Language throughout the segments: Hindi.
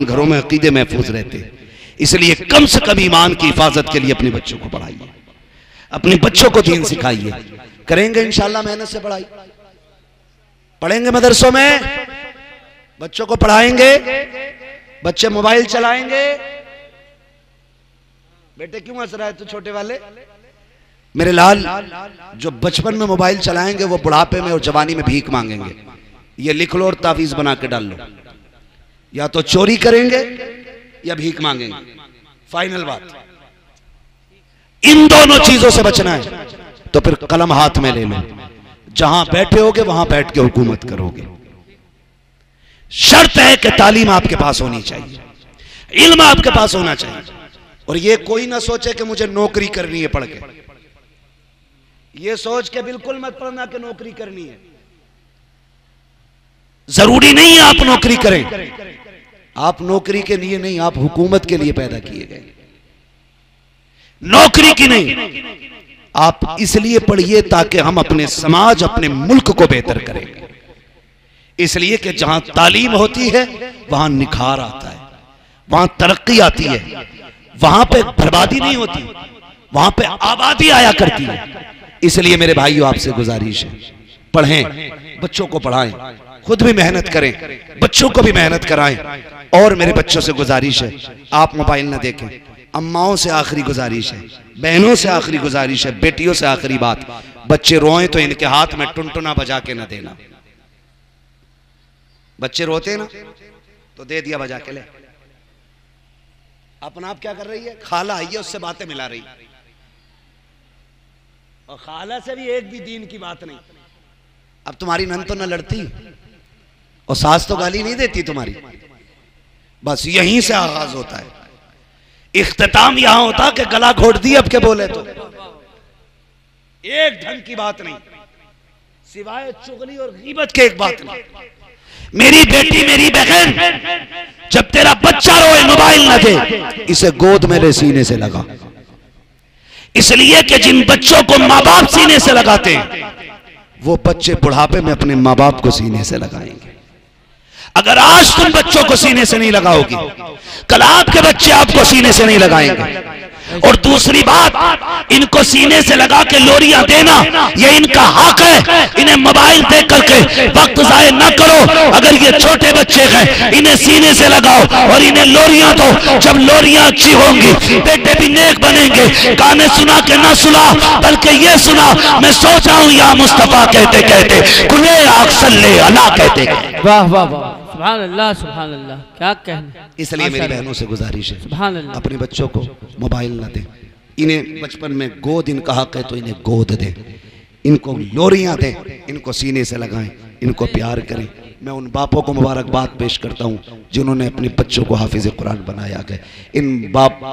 घरों में अकीदे महफूज रहते हैं। इसलिए कम से कम ईमान की हिफाजत के लिए अपने बच्चों को पढ़ाइए, अपने बच्चों को दीन सिखाइए। करेंगे इंशाल्लाह मेहनत से पढ़ाई, पढ़ेंगे मदरसों में, बच्चों को पढ़ाएंगे, बच्चे मोबाइल चलाएंगे। बेटे क्यों हंस रहा है तू छोटे वाले? मेरे लाल, जो बचपन में मोबाइल चलाएंगे वो बुढ़ापे में और जवानी में भीख मांगेंगे। ये लिख लो और तावीज बना के डाल लो, या तो चोरी करेंगे या भीख मांगेंगे। फाइनल बात, इन दोनों चीजों से बचना है तो फिर कलम हाथ में ले लो, जहां बैठे होगे वहां बैठ के हुकूमत करोगे। शर्त है कि तालीम आपके पास होनी चाहिए, इल्म आपके पास होना चाहिए। और ये कोई ना सोचे कि मुझे नौकरी करनी है पढ़ के, ये सोच के बिल्कुल मत पढ़ना कि नौकरी करनी है। जरूरी नहीं है आप नौकरी करें, आप नौकरी के लिए नहीं, आप हुकूमत के लिए पैदा किए गए, नौकरी की नहीं। आप इसलिए पढ़िए ताकि हम अपने समाज, अपने मुल्क को बेहतर करें। इसलिए कि जहां तालीम होती है वहां निखार आता है, वहां तरक्की आती है, वहां पे बर्बादी नहीं होती, वहां पे आबादी आया करती है। इसलिए मेरे भाइयों आपसे गुजारिश है, पढ़ें, बच्चों को पढ़ाएं, खुद भी मेहनत करें, बच्चों को भी मेहनत कराएं। और मेरे बच्चों से गुजारिश है, आप मोबाइल ना देखें। अम्माओं से आखिरी गुजारिश है, बहनों से आखिरी गुजारिश है, बेटियों से आखिरी बात, बच्चे रोएं तो इनके हाथ में टुनटुना बजा के ना देना। बच्चे रोते ना तो दे दिया बजा के, ले। अपना आप क्या कर रही है? खाला आई है, उससे बातें मिला रही, और खाला से भी एक भी दीन की बात नहीं। अब तुम्हारी नन तो न लड़ती और सास तो गाली नहीं देती तुम्हारी। बस यहीं से आगाज होता है, इख्तिताम यहां होता कि गला घोट दी अब के बोले तो एक ढंग की बात नहीं, सिवाय चुगली और गीबत के एक बात नहीं। मेरी बेटी, मेरी बहन, जब तेरा बच्चा रोए मोबाइल ना दे, इसे गोद मेरे सीने से लगा। इसलिए कि जिन बच्चों को माँ बाप सीने से लगाते हैं वो बच्चे बुढ़ापे में अपने माँ बाप को सीने से लगाएंगे। अगर आज तुम बच्चों को सीने से नहीं लगाओगी, कल आपके बच्चे आपको सीने से नहीं लगाएंगे। और दूसरी बात, इनको सीने से लगा के लोरियां देना ये इनका हक है। इन्हें मोबाइल दे करके वक्त जाया न करो। अगर ये छोटे बच्चे हैं इन्हें सीने से लगाओ और इन्हें लोरियां दो। जब लोरियां अच्छी होंगी बेटे भी नेक बनेंगे। गाने सुना के ना सुना बल्कि ये सुना, मैं सोच रहा हूं या मुस्तफा कहते कहते कुले आखसल्ले अला कहते। वाह वाह वाह, सुभान अल्लाह, सुभान अल्लाह, क्या कहना। इसलिए मेरी बहनों से गुजारिश है, अपने बच्चों को मोबाइल ना दें। इन्हें बचपन में गोद इनका हक है तो इन्हें गोद दें, इनको लोरियां दें, इनको सीने से लगाएं, इनको प्यार करें। मैं उन बापों को मुबारकबाद पेश करता हूँ जिन्होंने अपने बच्चों को हाफिज कुरान बनाया गया।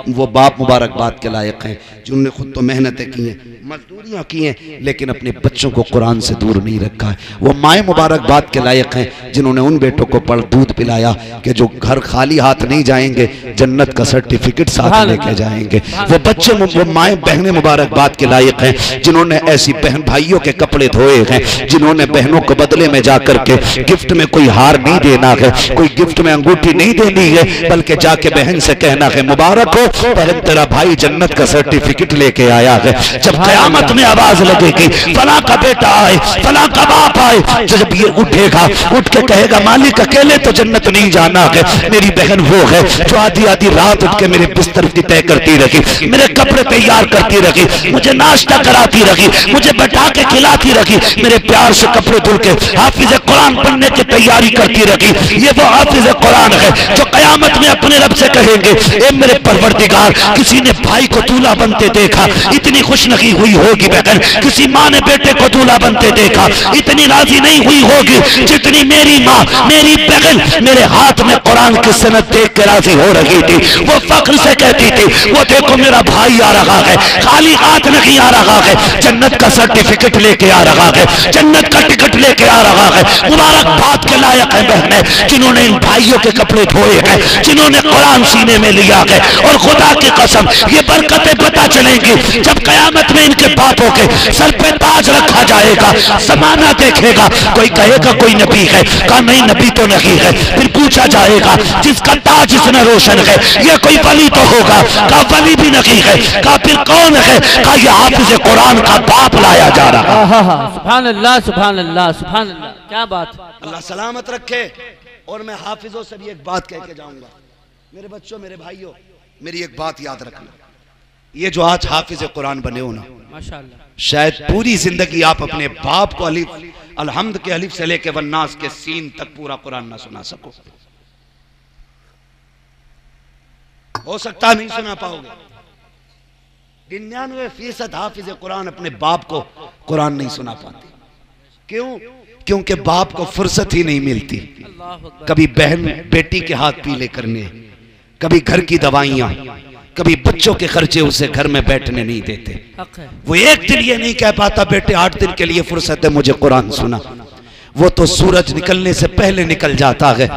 वो बाप मुबारकबाद के लायक हैं जिन्होंने खुद तो मेहनतें की हैं, मजदूरियाँ की हैं, लेकिन अपने बच्चों को कुरान से दूर नहीं रखा है। वो माएँ मुबारकबाद के लायक हैं जिन्होंने उन बेटों को पढ़ दूध पिलाया कि जो घर खाली हाथ नहीं जाएंगे, जन्नत का सर्टिफिकेट साथ लेके जाएंगे। वो बच्चे, वो माएँ बहनें मुबारकबाद के लायक हैं जिन्होंने ऐसी बहन भाइयों के कपड़े धोए हैं, जिन्होंने बहनों को बदले में जाकर के गिफ्ट में कोई हार नहीं देना है, कोई गिफ्ट में अंगूठी नहीं देनी है, बल्कि जाके बहन से कहना है मुबारक हो बहन, तेरा भाई जन्नत का सर्टिफिकेट लेके आया है। जब कयामत में आवाज लगेगी फला का बेटा आए, फला का बाप आए, जब ये उठेगा, उठ के कहेगा मालिक अकेले तो जन्नत नहीं जाना है, मेरी बहन वो है जो आधी आधी रात उठ के मेरे बिस्तर की तय करती रही, मेरे कपड़े तैयार करती रही, मुझे नाश्ता कराती रही, मुझे बैठा के खिलाती रही, मेरे प्यार से कपड़े धुल के हाफिज कुरान पढ़ने की तैयारी करती रही। ये वो हाफिज कुरान है जो कयामत में अपने रब से कहेंगे ए मेरे परवरदिगार, किसी ने भाई को दूल्हा बनते देखा, इतनी खुशनकी हुई होगी बहन, किसी माँ ने बेटे को दूल्हा बनते देखा, इतनी राजी नहीं हुई होगी जितनी मेरी माँ, मेरी बहन मेरे हाथ में कुरान की सनद देख के राजी हो रही थी। वो फख्र से कहती थी वो देखो मेरा भाई आ रहा है, खाली हाथ नहीं आ रहा है, जन्नत का सर्टिफिकेट लेके आ रहा है, जन्नत का टिकट लेके आ रहा है। मुबारकबाद के लायक है बहनें जिन्होंने इन भाइयों के कपड़े धोए हैं, जिन्होंने कुरान सीने में लिया है। और खुदा की कसम ये बरकतें पता चलेंगी जब कयामत में इनके बापों के सर पे ताज रखा जाएगा। जमाना देखेगा, कोई कहेगा कोई नबी है, कहा नहीं नबी तो नहीं है। फिर पूछा जाएगा जिसका ताज इतना रोशन है ये कोई वली तो होगा, कहा वली भी नहीं है। कहा फिर कौन है, कहा ये हाफिज कुरान का बाप लाया जा रहा है। सुभान अल्लाह, सुभान अल्लाह, सुभान अल्लाह, क्या बात। अल्लाह सलामत रखे। और मैं हाफिजों से भी एक बात कह के जाऊंगा, मेरे बच्चों मेरे भाइयों, मेरी एक बात याद रखना, ये जो आज हाफिज कुरान बने हो ना, माशाअल्लाह, शायद पूरी जिंदगी आप अपने बाप को अलिफ अलहम्द के अलिफ से लेके वन्नास के सीन तक पूरा कुरान ना सुना सको। हो सकता नहीं सुना पाओगे। 99% हाफिज कुरान अपने बाप को कुरान नहीं सुना पाते। क्यों? क्योंकि बाप को फुर्सत ही नहीं मिलती। कभी बहन बेटी के हाथ पीले करने, कभी घर की दवाइयां, कभी बच्चों के खर्चे उसे घर में बैठने नहीं देते। वो एक दिन ये नहीं कह पाता बेटे 8 दिन के लिए फुर्सत है मुझे कुरान सुना। वो तो सूरज निकलने से पहले निकल जाता है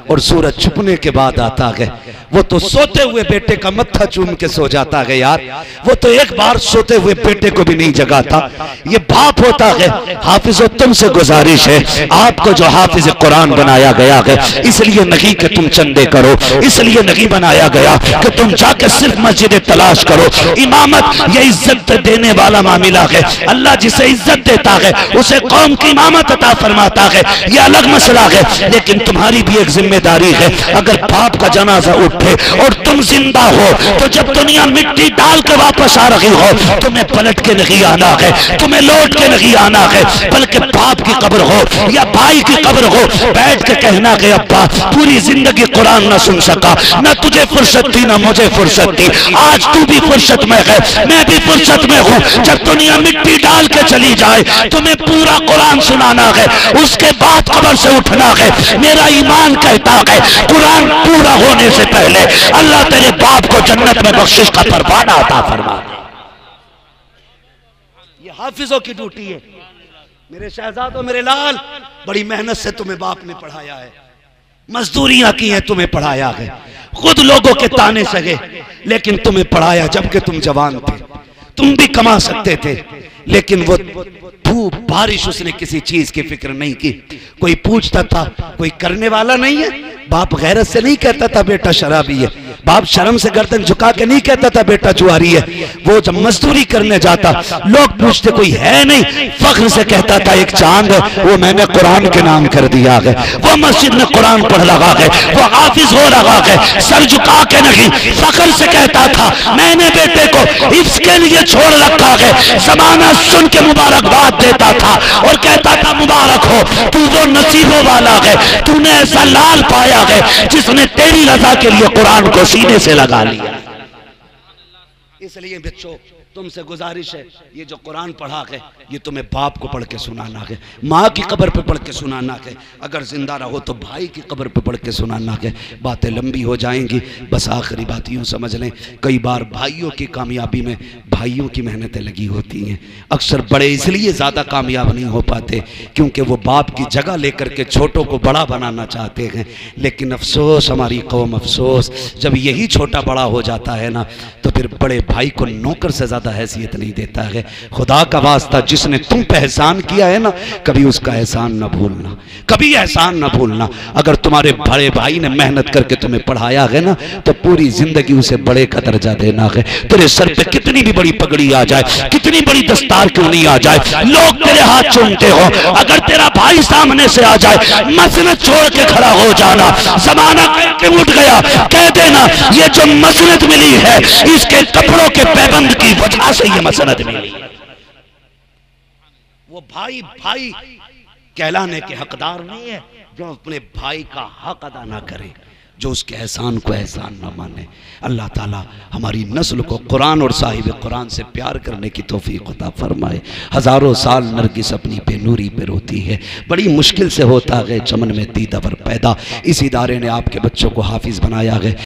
और सूरज छुपने के बाद आता है। वो तो सोते हुए बेटे का मत्था चूम के सो जाता है यार। वो तो एक बार सोते हुए बेटे को भी नहीं जगाता। ये बाप होता है। हाफिजो तुमसे गुजारिश है, आपको जो हाफिज कुरान बनाया गया है इसलिए नहीं कि तुम चंदे करो, इसलिए नहीं बनाया गया कि तुम जाके सिर्फ मस्जिद तलाश करो। इमामत ये इज्जत देने वाला मामला है। अल्लाह जिसे इज्जत देता है उसे कौम की इमामत अता फरमाता है, यह अलग मसला है। लेकिन तुम्हारी भी एक जिम्मेदारी है, अगर बाप का जनाजा उठे और तुम जिंदा हो तो जब दुनिया मिट्टी डाल के वापस आ रही हो तुम्हें पलट के नहीं आना है, तुम्हें लौट के नहीं आना है, बल्कि बाप की कब्र हो या भाई की कब्र हो बैठ के कहना कि अब्बा पूरी जिंदगी कुरान ना सुन सका, न तुझे फुर्सत थी न मुझे फुर्सत थी, आज तू भी फुर्सत में है मैं भी फुर्सत में हूँ। जब दुनिया मिट्टी डाल के चली जाए तुम्हें पूरा कुरान सुनाना है, उसके बाद कब्र से उठना है। मेरा ईमान कहता है कुरान पूरा होने से पहले अल्लाह तेरे बाप को जन्नत में बख्शिश का परवाना अता फरमा दे। ये हाफिजों की ड्यूटी है। मेरे शहजादों मेरे लाल, बड़ी मेहनत से तुम्हें बाप ने पढ़ाया है, मजदूरियां की हैं तुम्हें पढ़ाया है, खुद लोगों के ताने सहे लेकिन तुम्हें पढ़ाया जबकि तुम जवान थे। तुम भी कमा सकते थे लेकिन वो धूप बारिश उसने किसी चीज की फिक्र नहीं की। कोई पूछता था, कोई करने वाला नहीं है। बाप गैरत से नहीं कहता था बेटा शराबी है, बाप शर्म से गर्दन झुका के नहीं कहता था बेटा जुआरी है। वो जब मजदूरी करने जाता लोग पूछते कोई है नहीं, फख्र से कहता था एक चांद है वो मैंने कुरान के नाम कर दिया है, वो मस्जिद में कुरान पढ़ रहा है, वो हाफिज हो रहा है, सर झुका के नहीं, फख्र से कहता था मैंने बेटे को इसके लिए छोड़ रखा है। जमाना सुन के मुबारकबाद देता था और कहता था मुबारक हो, तू वो नसीबों वाला है, तूने ऐसा लाल पाया है जिसने तेरी रजा के लिए कुरान को सीने से लगा लिया। इसलिए बच्चों तुमसे गुजारिश है, ये जो कुरान पढ़ा है ये तुम्हें बाप को पढ़ के सुनाना है, माँ की कब्र पे पढ़ के सुनाना है, अगर जिंदा रहो तो भाई की कब्र पे पढ़ के सुनाना है। बातें लंबी हो जाएंगी, बस आखिरी बात यूँ समझ लें, कई बार भाइयों की कामयाबी में भाइयों की मेहनतें लगी होती हैं। अक्सर बड़े इसलिए ज़्यादा कामयाब नहीं हो पाते क्योंकि वो बाप की जगह लेकर के छोटों को बड़ा बनाना चाहते हैं। लेकिन अफसोस हमारी कौम, अफसोस जब यही छोटा बड़ा हो जाता है ना तो फिर बड़े भाई को नौकर से ज़्यादा हैसियत नहीं देता है। खुदा का वास्ता जिसने तुम पे एहसान किया है ना कभी उसका एहसान ना भूलना, कभी एहसान ना भूलना। अगर तुम्हारे बड़े भाई ने मेहनत करके तुम्हें पढ़ाया है ना तो पूरी जिंदगी उसे बड़े का दर्जा देना है। तेरे सर पे कितनी भी बड़ी पगड़ी आ जाए, कितनी बड़ी दस्तार क्यों नहीं आ जाए, लोग तेरे हाथ चूमते हो, अगर तेरा भाई सामने से आ जाए मसनद छोड़ के खड़ा हो जाना। जमाना के उठ गया, कह देना ये जो मसनद मिली है इसके कपड़ों के पैबंद की वजह से ये मसनद मिली। वो भाई भाई कहलाने के हकदार नहीं है जो अपने भाई का हक अदा ना करे, जो उसके एहसान को एहसान ना माने। अल्लाह ताला हमारी नस्ल को कुरान और साहिब कुरान से प्यार करने की तौफीक अता फरमाए। हज़ारों साल नरगिस अपनी बेनूरी पे रोती है, बड़ी मुश्किल से होता है चमन में दीदा पर पैदा। इस इदारे ने आपके बच्चों को हाफिज बनाया है।